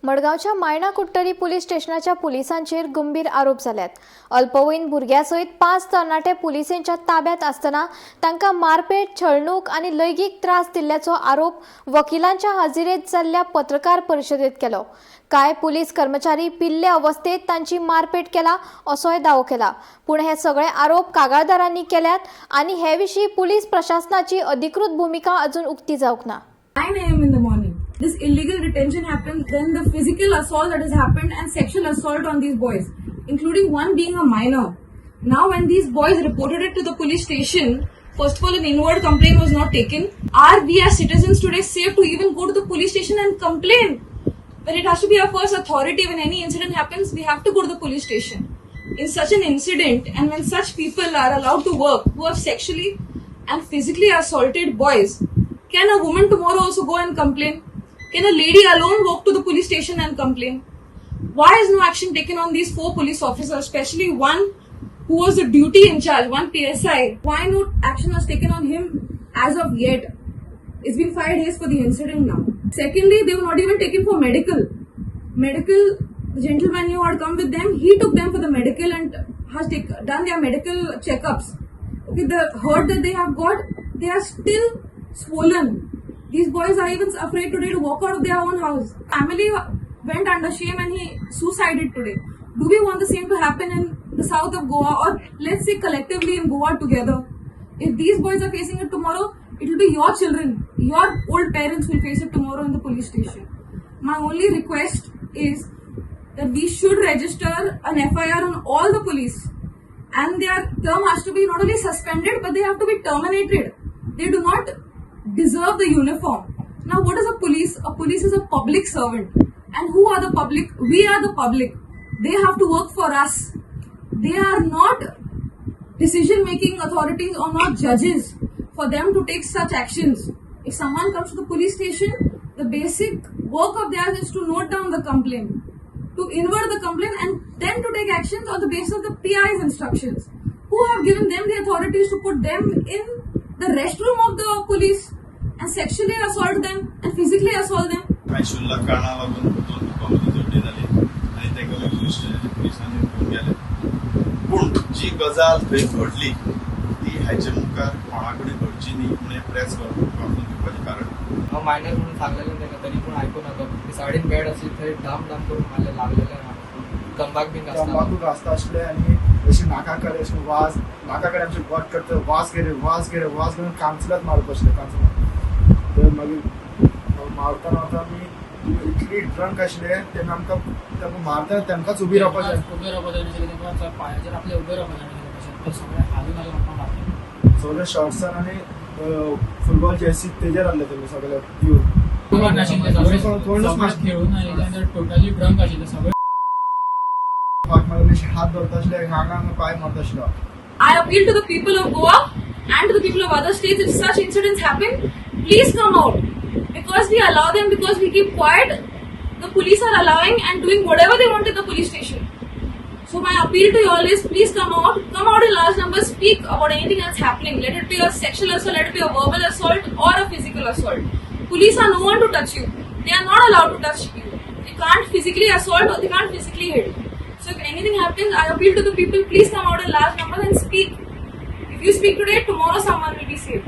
मडगावच्या मायणा कुट्टरी police स्टेशनाच्या पुलिसांचेर गंभीर आरोप जाल्यात। अल्पवयीन भुरग्यासयत 5 तरणाटे पुलिसांच्या ताब्यात असताना तांकां मारपेट, छळणूक आणि लैंगिक त्रास दिल्ल्याचो आरोप वकिलांच्या हाजिरेत जाल्ल्या पत्रकार परिशदेत केलो। काय पुलीस कर्मचारी पिल्ले अवस्थेत तांची मारपेट केला असोय दावो केला। पण हे सगळे आरोप कागाळदारांनी केल्यात आणि हे विशीं पुलीस प्रशासनाची अधिकृत भूमिका अजून उक्ती जावंक ना। 9 a.m. in the morning. This illegal detention happened, then the physical assault that has happened and sexual assault on these boys, including one being a minor. Now when these boys reported it to the police station, first of all an inward complaint was not taken. Are we as citizens today safe to even go to the police station and complain? When it has to be our first authority, when any incident happens, we have to go to the police station. In such an incident and when such people are allowed to work who have sexually and physically assaulted boys, can a woman tomorrow also go and complain? Can a lady alone walk to the police station and complain? Why is no action taken on these 4 police officers, especially one who was the duty in charge, one PSI? Why no action was taken on him as of yet? It's been 5 days for the incident now. Secondly, they were not even taken for medical. The gentleman who had come with them, he took them for the medical and has done their medical checkups. Okay, the hurt that they have got, they are still swollen. These boys are even afraid today to walk out of their own house. Family went under shame and he suicided today. Do we want the same to happen in the south of Goa, or let's say collectively in Goa together? If these boys are facing it tomorrow, it will be your children, your old parents will face it tomorrow in the police station. My only request is that we should register an FIR on all the police, and their term has to be not only suspended but they have to be terminated. They do not deserve the uniform. Now what is a police? A police is a public servant. And who are the public? We are the public. They have to work for us. They are not decision making authorities or not judges for them to take such actions. If someone comes to the police station, the basic work of theirs is to note down the complaint, to invert the complaint and then to take actions on the basis of the PI's instructions. Who have given them the authorities to put them in the restroom of the police and sexually assault them and physically assault them? आयशुल्ला काणा लागून 2 दुखापती जोडली जाली आनी तेका पुलिसांनी घेवन गेले। पूण जी गजाल थंय घडली ती हाचे मुखार कोणाकडेन घडची न्ही म्हणून प्रेस वापरून दिवपाचें कारण। हांव मायनर म्हणून सांगलेलें तेका, तरी पूण आयकूं नाका। सायडीन बेड आसली थंय डाम करून मारले, लागलेले तंबाखू घासता आसले आनी अशी नाका कडेन अशी वाज, नाका कडेन आमचे गोट करता, वाज घेवन कांचलात मारप आसले, तर मागीर मारतना आमी इतली ड्रंक आसले तेन्ना आमकां ताका मारता तेमकांच उबी रावपाक जाय, पांयाचेर आपले उबे रावपाक सगळे हालून म्हाका सगळे शॉर्ट्सान आनी फुटबॉल जर्सी तेजेर आहले तेमी सगळे खेळून टोटली ड्रंक आशिल्ले सगळे हात धरता आसले, हांगा पाय मारता आसलो। I appeal to the people of Goa and to the people of other states, if such incidents happen, please come out. Because we allow them, because we keep quiet, the police are allowing and doing whatever they want in the police station. So my appeal to you all is, please come out in large numbers, speak about anything that's happening. Let it be a sexual assault, let it be a verbal assault or a physical assault. Police are no one to touch you. They are not allowed to touch you. They can't physically assault or they can't physically hit. So if anything happens, I appeal to the people, please come out in large numbers and speak. If you speak today, tomorrow someone will be saved.